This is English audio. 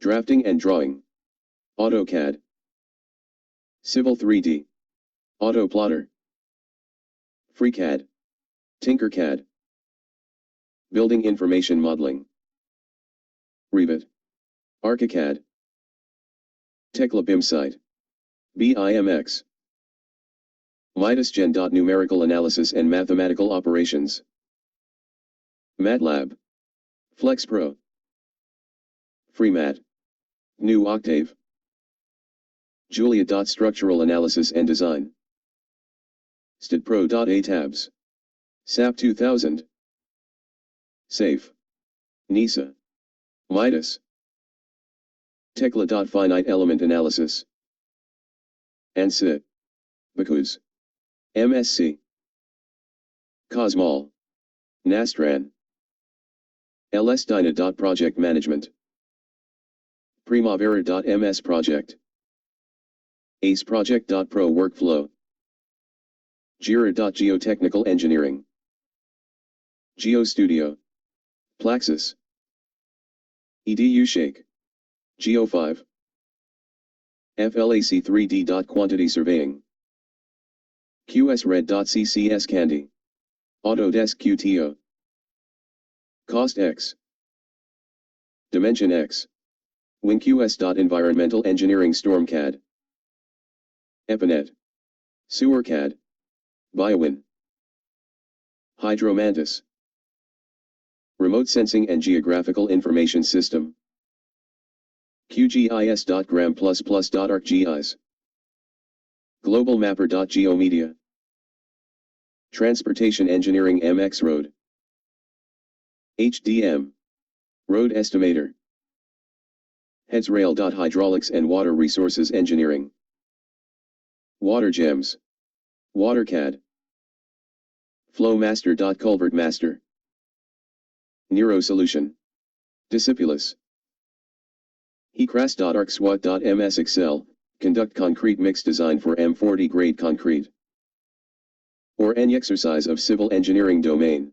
Drafting and drawing. AutoCAD. Civil 3D. AutoPlotter. FreeCAD. Tinkercad. Building Information Modeling. Revit. ArchiCAD. Tekla BIM BIMX. MidasGen. Numerical analysis and mathematical operations. MATLAB. FlexPro. FreeMat. GNU Octave. Julia. Structural analysis and design. STDPro. ATABS. SAP 2000. SAFE. NISA. Midas. Tekla. Finite element analysis. ANSYS. BACUS. MSc. Cosmol. Nastran. LS-DYNA. Project management. Primavera. MS project. ACE project. Pro workflow. Jira. Geotechnical engineering. GeoStudio. Plaxis. EduShake. Geo5. FLAC 3D. Quantity surveying. QSRed. CCS Candy. Autodesk QTO. CostX. DimensionX. WinQS. Environmental engineering. StormCAD. Epinet. SewerCAD. BioWin. Hydromantis. Remote Sensing and Geographical Information System. QGIS. Gram++. ArcGIS. Global Mapper. Geomedia. Transportation Engineering. MX Road. HDM. Road Estimator. HeadsRail. Hydraulics and Water Resources Engineering. WaterGems. WaterCAD. FlowMaster. Culvert Master. Nero Solution. Discipulus. HeCras. ArcSWAT. MS Excel. Conduct concrete mix design for M40 grade concrete. Or any exercise of civil engineering domain.